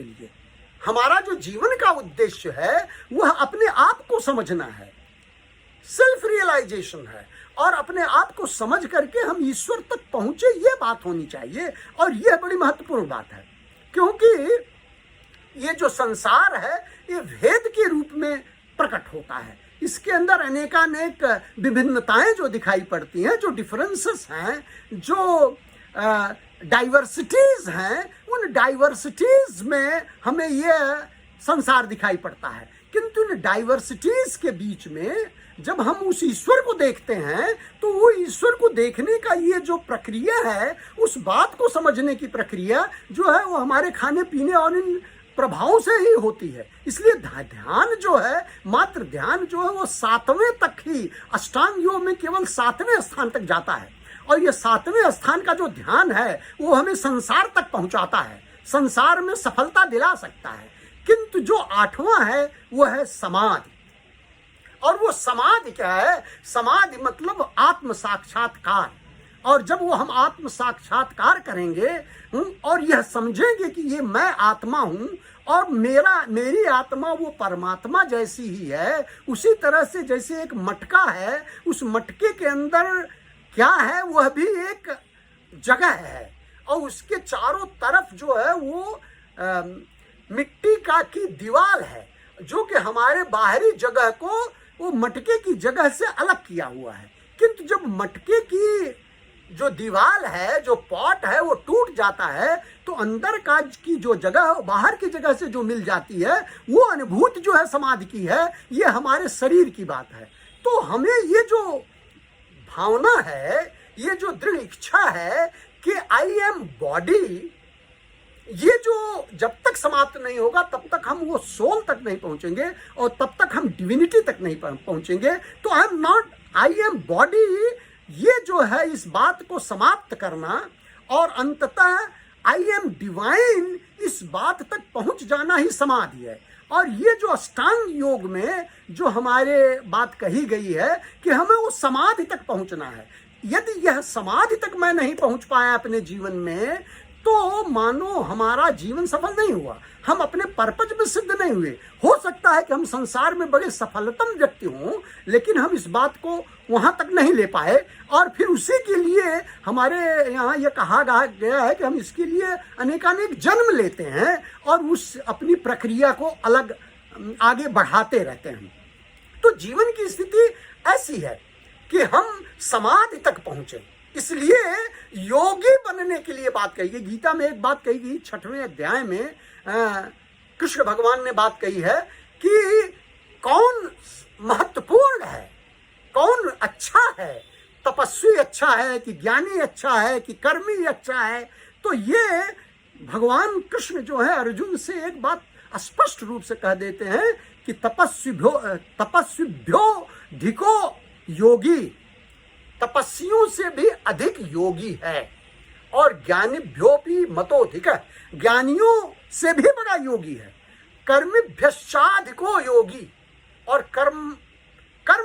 लिए हमारा जो जीवन का उद्देश्य है वह अपने आप को समझना है, सेल्फ रियलाइजेशन है, और अपने आप को समझ करके हम ईश्वर तक पहुंचे, ये बात होनी चाहिए। और यह बड़ी महत्वपूर्ण बात है, क्योंकि ये जो संसार है ये भेद के रूप में प्रकट होता है। इसके अंदर अनेकानेक विभिन्नताएं जो दिखाई पड़ती हैं, जो डिफरेंसेस हैं, जो डाइवर्सिटीज हैं, उन डाइवर्सिटीज में हमें यह संसार दिखाई पड़ता है। किंतु इन डाइवर्सिटीज के बीच में जब हम उस ईश्वर को देखते हैं तो वो ईश्वर को देखने का ये जो प्रक्रिया है, उस बात को समझने की प्रक्रिया जो है वो हमारे खाने पीने और इन प्रभावों से ही होती है। इसलिए ध्यान जो है, मात्र ध्यान जो है वो 7वें तक ही, अष्टांग योग में केवल 7वें स्थान तक जाता है। और ये 7वें स्थान का जो ध्यान है वो हमें संसार तक पहुंचाता है, संसार में सफलता दिला सकता है। किंतु जो 8वां है वो है समाधि। और वो समाधि क्या है? समाधि मतलब आत्म साक्षात्कार। और जब वो हम आत्म साक्षात्कार करेंगे और यह समझेंगे कि ये मैं आत्मा हूं और मेरी आत्मा वो परमात्मा जैसी ही है, उसी तरह से जैसे एक मटका है, उस मटके के अंदर क्या है? वह भी एक जगह है और उसके चारों तरफ जो है वो मिट्टी की दीवार है, जो कि हमारे बाहरी जगह को वो मटके की जगह से अलग किया हुआ है। किंतु जब मटके की जो दीवार है, जो पॉट है, वो टूट जाता है तो अंदर का की जो जगह है, बाहर की जगह से जो मिल जाती है, वो अनुभूति जो है समाधि की है। ये हमारे शरीर की बात है। तो हमें ये जो भावना है, ये जो दृढ़ इच्छा है कि आई एम बॉडी, ये जो जब तक समाप्त नहीं होगा तब तक हम वो सोल तक नहीं पहुंचेंगे और तब तक हम डिविनिटी तक नहीं पहुंचेंगे। तो I am not, I am body, ये जो है इस बात को समाप्त करना और अंततः आई एम डिवाइन, इस बात तक पहुंच जाना ही समाधि है। और ये जो अष्टांग योग में जो हमारे बात कही गई है कि हमें वो समाधि तक पहुंचना है। यदि यह समाधि तक मैं नहीं पहुंच पाया अपने जीवन में तो मानो हमारा जीवन सफल नहीं हुआ, हम अपने पर्पज में सिद्ध नहीं हुए। हो सकता है कि हम संसार में बड़े सफलतम व्यक्ति हों, लेकिन हम इस बात को वहां तक नहीं ले पाए और फिर उसी के लिए हमारे यहाँ ये कहा गया है कि हम इसके लिए अनेकानेक जन्म लेते हैं और उस अपनी प्रक्रिया को अलग आगे बढ़ाते रहते हैं। तो जीवन की स्थिति ऐसी है कि हम समाधि तक पहुंचे। इसलिए योगी बनने के लिए बात कही गई। गीता में एक बात कही गई, 6वें अध्याय में कृष्ण भगवान ने बात कही है कि कौन महत्वपूर्ण है, कौन अच्छा है, तपस्वी अच्छा है कि ज्ञानी अच्छा है कि कर्मी अच्छा है। तो ये भगवान कृष्ण जो है अर्जुन से एक बात स्पष्ट रूप से कह देते हैं कि तपस्विभ्यो धिको योगी, तपस्वियों से भी अधिक योगी है, और ज्ञानीभ्यो भी मतोधिक, ज्ञानियों से भी बड़ा योगी है। कर्मिभ्यश्चाधिको योगी, और कर्म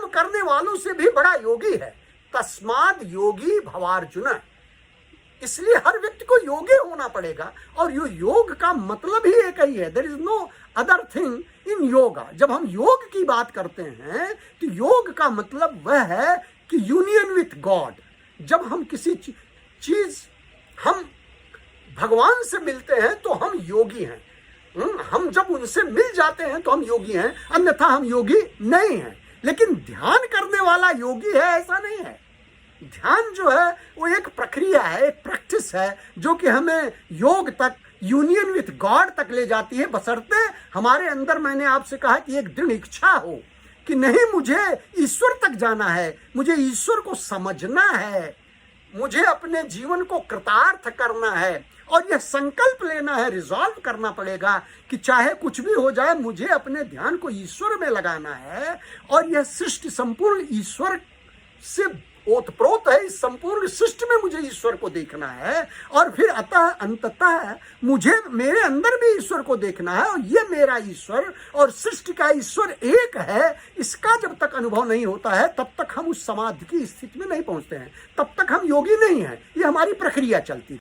करने वालों से भी बड़ा योगी है। तस्माद योगी भवार्जुन। इसलिए हर व्यक्ति को योगी होना पड़ेगा और ये योग का मतलब ही एक ही है। There is no other thing in yoga. जब हम योग की बात करते हैं तो योग का मतलब वह है कि यूनियन विथ गॉड। जब हम किसी चीज हम भगवान से मिलते हैं तो हम योगी हैं। हम जब उनसे मिल जाते हैं तो हम योगी हैं, अन्यथा हम योगी नहीं हैं। लेकिन ध्यान करने वाला योगी है ऐसा नहीं है। ध्यान जो है वो एक प्रक्रिया है, एक प्रैक्टिस है, जो कि हमें योग तक, यूनियन विथ गॉड तक ले जाती है, बशर्ते हमारे अंदर, मैंने आपसे कहा कि एक दृढ़ इच्छा हो कि नहीं, मुझे ईश्वर तक जाना है, मुझे ईश्वर को समझना है, मुझे अपने जीवन को कृतार्थ करना है। और यह संकल्प लेना है, रिजॉल्व करना पड़ेगा कि चाहे कुछ भी हो जाए, मुझे अपने ध्यान को ईश्वर में लगाना है। और यह सृष्टि संपूर्ण ईश्वर से ओतप्रोत है। इस संपूर्ण सृष्टि में मुझे ईश्वर को देखना है और फिर अतः अंततः मुझे मेरे अंदर भी ईश्वर को देखना है। और ये मेरा ईश्वर और सृष्टि का ईश्वर एक है, इसका जब तक अनुभव नहीं होता है तब तक हम उस समाधि की स्थिति में नहीं पहुंचते हैं, तब तक हम योगी नहीं हैं। ये हमारी प्रक्रिया चलती है।